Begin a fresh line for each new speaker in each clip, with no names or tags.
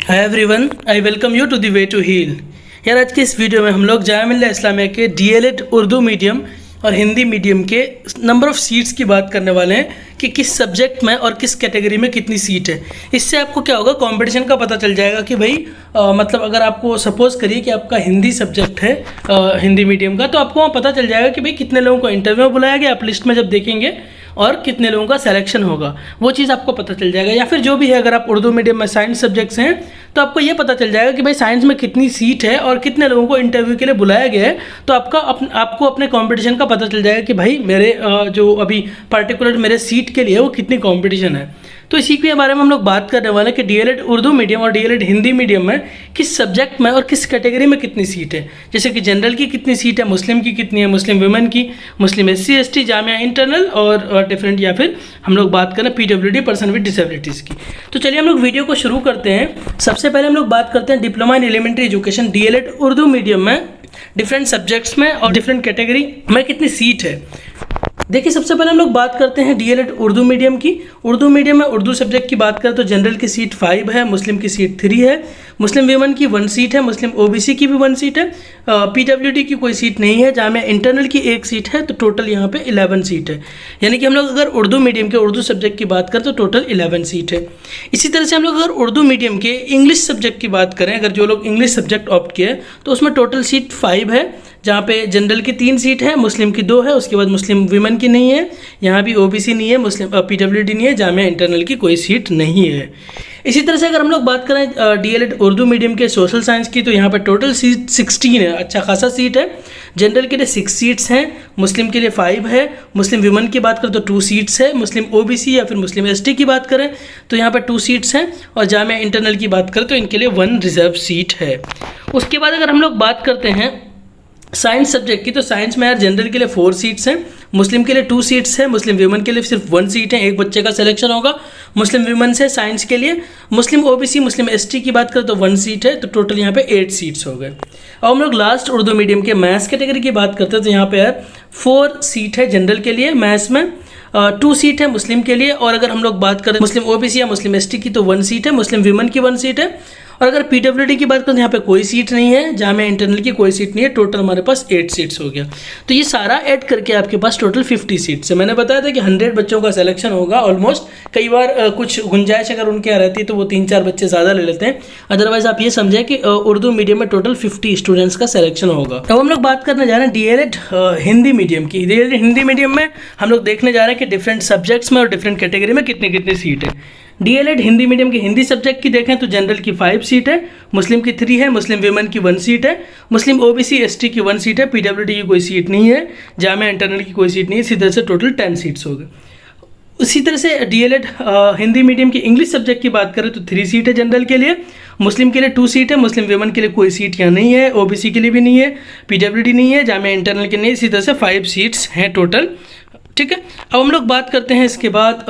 Hi everyone, I welcome you to the way to heal. यार आज के इस वीडियो में हम लोग जामिया मिल्लिया इस्लामिया के डीएलएड उर्दू मीडियम और हिंदी मीडियम के नंबर ऑफ़ सीट्स की बात करने वाले हैं कि किस सब्जेक्ट में और किस कैटेगरी में कितनी सीट है। इससे आपको क्या होगा, कंपटीशन का पता चल जाएगा कि भाई मतलब अगर आपको सपोज़ करिए कि आपका हिंदी सब्जेक्ट है हिंदी मीडियम का, तो आपको वहाँ पता चल जाएगा कि भाई कितने लोगों को इंटरव्यू में बुलाया गया, आप लिस्ट में जब देखेंगे, और कितने लोगों का सिलेक्शन होगा वो चीज़ आपको पता चल जाएगा। या फिर जो भी है, अगर आप उर्दू मीडियम में साइंस सब्जेक्ट्स हैं तो आपको ये पता चल जाएगा कि भाई साइंस में कितनी सीट है और कितने लोगों को इंटरव्यू के लिए बुलाया गया है। तो आपको अपने कंपटीशन का पता चल जाएगा कि भाई मेरे जो अभी पर्टिकुलर मेरे सीट के लिए वो कितनी कंपटीशन है। तो इसी के बारे में हम लोग बात करने वाले हैं कि डीएलएड उर्दू मीडियम और डीएलएड हिंदी मीडियम में किस सब्जेक्ट में और किस कैटेगरी में कितनी सीट है। जैसे कि जनरल की कितनी सीट है, मुस्लिम की कितनी है, मुस्लिम वुमेन की, मुस्लिम SC ST, जामिया इंटरनल और डिफरेंट, या फिर हम लोग बात करें PWD पर्सन विद डिसेबिलिटीज़ की। तो चलिए हम लोग वीडियो को शुरू करते हैं। सबसे पहले हम लोग बात करते हैं diploma in elementary education DElEd Urdu medium में डिफरेंट सब्जेक्ट्स में और डिफरेंट कैटेगरी में कितनी सीट है। देखिए, सबसे पहले हम लोग बात करते हैं डीएलएड उर्दू मीडियम की। उर्दू मीडियम में उर्दू सब्जेक्ट की बात करें तो जनरल की सीट 5 है, मुस्लिम की सीट 3 है, मुस्लिम वीमन की 1 सीट है, मुस्लिम OBC की भी 1 सीट है, PWD की कोई सीट नहीं है, जामिया इंटरनल की 1 सीट है। तो टोटल यहाँ पे 11 सीट है। यानी कि हम लोग अगर उर्दू मीडियम के उर्दू सब्जेक्ट की बात करें तो टोटल 11 सीट है। इसी तरह से हम लोग अगर उर्दू मीडियम के इंग्लिश सब्जेक्ट की बात करें, अगर जो लोग इंग्लिश सब्जेक्ट ऑप्ट किए तो उसमें टोटल सीट 5 है, जहाँ पे जनरल की 3 सीट है, मुस्लिम की 2 है, उसके बाद मुस्लिम वीमन की नहीं है, यहाँ भी OBC नहीं है, मुस्लिम PWD नहीं है, जामिया इंटरनल की कोई सीट नहीं है। इसी तरह से अगर हम लोग बात करें डीएलएड उर्दू मीडियम के सोशल साइंस की, तो यहाँ पर टोटल सीट 16 है, अच्छा खासा सीट है। जनरल के लिए 6 सीट्स हैं, मुस्लिम के लिए 5 है, मुस्लिम वुमेन की बात करें तो 2 सीट्स है, मुस्लिम OBC या फिर मुस्लिम ST की बात करें तो यहाँ पर 2 सीट्स हैं, और जामिया इंटरनल की बात करें तो इनके लिए 1 रिजर्व सीट है। उसके बाद अगर हम लोग बात करते हैं साइंस सब्जेक्ट की, तो साइंस में यार जनरल के लिए 4 सीट्स हैं, मुस्लिम के लिए 2 सीट्स है, मुस्लिम वीमन के लिए सिर्फ 1 सीट है, एक बच्चे का सिलेक्शन होगा मुस्लिम वीमन से साइंस के लिए। मुस्लिम OBC मुस्लिम ST की बात करें तो 1 सीट है, तो टोटल यहाँ पे 8 सीट्स हो गए। और हम लोग लास्ट उर्दू मीडियम के मैथ्स कैटेगरी की बात करते हैं तो यहाँ पे यार 4 सीट है जनरल के लिए मैथ्स में, 2 सीट है मुस्लिम के लिए, और अगर हम लोग बात करें मुस्लिम OBC या मुस्लिम ST की तो 1 सीट है, मुस्लिम वीमन की 1 सीट है, और अगर PWD की बात करें तो यहाँ पे कोई सीट नहीं है, जामिया इंटरनल की कोई सीट नहीं है। टोटल हमारे पास 8 सीट्स हो गया। तो ये सारा ऐड करके आपके पास टोटल 50 सीट्स है। मैंने बताया था कि 100 बच्चों का सिलेक्शन होगा ऑलमोस्ट। कई बार कुछ गुंजाइश अगर उनके यहाँ रहती है तो वो 3-4 बच्चे ज़्यादा ले लेते हैं। अदरवाइज आप ये समझें कि उर्दू मीडियम में टोटल 50 स्टूडेंट्स का सिलेक्शन होगा। अब हम लोग बात करने जा रहे हैं डीएलएड हिंदी मीडियम की। डीएलएड हिंदी मीडियम में हम लोग देखने जा रहे हैं कि डिफरेंट सब्जेक्ट्स में और डिफरेंट कैटेगरी में कितनी कितनी सीट है। डीएलएड हिंदी मीडियम की हिंदी सब्जेक्ट की देखें तो जनरल की 5 सीट है, मुस्लिम की 3 है, मुस्लिम वुमेन की 1 सीट है, मुस्लिम OBC ST की 1 सीट है, PWD की कोई सीट नहीं है, जामिया इंटरनल की कोई सीट नहीं है। इसी तरह से टोटल 10 सीट्स हो गए। उसी तरह से डीएलएड हिंदी मीडियम की इंग्लिश सब्जेक्ट की बात करें तो 3 सीट है जनरल के लिए, मुस्लिम के लिए 2 सीट है, मुस्लिम वुमेन के लिए कोई सीट यहाँ नहीं है, OBC के लिए भी नहीं है, PWD नहीं है, जामिया इंटरनल के नहीं है। इसी तरह से 5 सीट्स हैं टोटल। ठीक है, अब हम लोग बात करते हैं इसके बाद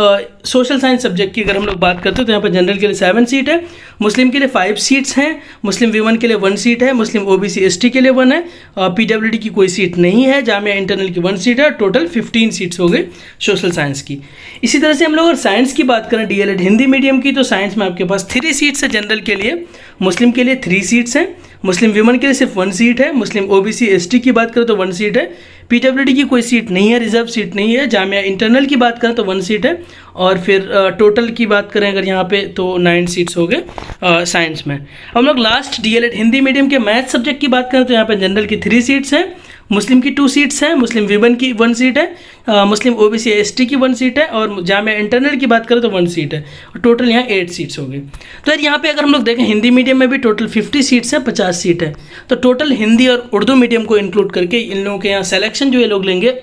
सोशल साइंस सब्जेक्ट की। अगर हम लोग बात करते हैं तो यहाँ पर जनरल के लिए 7 सीट है, मुस्लिम के लिए 5 सीट्स हैं, मुस्लिम वीमन के लिए 1 सीट है, मुस्लिम OBC ST के लिए 1 है, PWD की कोई सीट नहीं है, जामिया इंटरनल की 1 सीट है। टोटल 15 सीट्स हो गई सोशल साइंस की। इसी तरह से हम लोग अगर साइंस की बात करें डीएलएड हिंदी मीडियम की, तो साइंस में आपके पास 3 सीट्स है जनरल के लिए, मुस्लिम के लिए 3 सीट्स हैं, मुस्लिम वुमेन के लिए सिर्फ 1 सीट है, मुस्लिम OBC ST की बात करें तो 1 सीट है, PWD की कोई सीट नहीं है, रिजर्व सीट नहीं है, जामिया इंटरनल की बात करें तो 1 सीट है, और फिर टोटल की बात करें अगर यहाँ पे तो 9 सीट्स हो गए साइंस में। हम लोग लास्ट डीएलएड हिंदी मीडियम के मैथ सब्जेक्ट की बात करें तो यहाँ पे जनरल की 3 सीट्स हैं, मुस्लिम की 2 सीट्स हैं, मुस्लिम वुमेन की 1 सीट है, मुस्लिम OBC ST की 1 सीट है, और जामिया इंटरनल की बात करें तो 1 सीट है। और टोटल यहाँ 8 सीट्स हो गई। तो यार यहाँ पे अगर हम लोग देखें हिंदी मीडियम में भी टोटल 50 सीट्स हैं, 50 सीट है। तो टोटल हिंदी और उर्दू मीडियम को इंक्लूड करके इन लोगों के यहाँ सिलेक्शन जो ये लोग लेंगे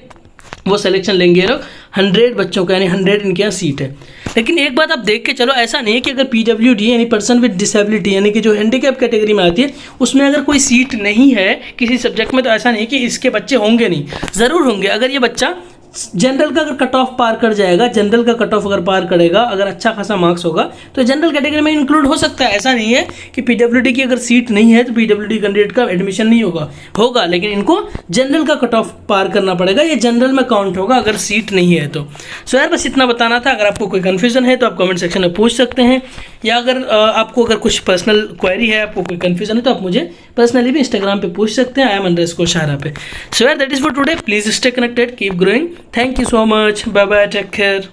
वो सिलेक्शन लेंगे ये लोग 100 बच्चों का, यानी 100 इनके यहाँ सीट है। लेकिन एक बात आप देख के चलो, ऐसा नहीं है कि अगर PWD यानी पर्सन विद डिसेबिलिटी यानी कि जो हैंडीकैप कैटेगरी में आती है उसमें अगर कोई सीट नहीं है किसी सब्जेक्ट में, तो ऐसा नहीं कि इसके बच्चे होंगे नहीं, ज़रूर होंगे। अगर ये बच्चा जनरल का अगर कट ऑफ पार कर जाएगा, जनरल का कट ऑफ अगर पार करेगा, अगर अच्छा खासा मार्क्स होगा तो जनरल कैटेगरी में इंक्लूड हो सकता है। ऐसा नहीं है कि पीडब्ल्यूडी की अगर सीट नहीं है तो पीडब्ल्यूडी कैंडिडेट का एडमिशन नहीं होगा, लेकिन इनको जनरल का कट ऑफ पार करना पड़ेगा, ये जनरल में काउंट होगा अगर सीट नहीं है तो। सो यार बस इतना बताना था। अगर आपको कोई कन्फ्यूजन है तो आप कमेंट सेक्शन में पूछ सकते हैं, या अगर आपको अगर कुछ पर्सनल क्वेरी है, आपको कोई कन्फ्यूजन है तो आप मुझे पर्सनली भी इंस्टाग्राम पे पूछ सकते हैं, IAM_Sharra पे। सो यार that is for today, please stay connected, keep growing, thank you so much, bye bye, take care.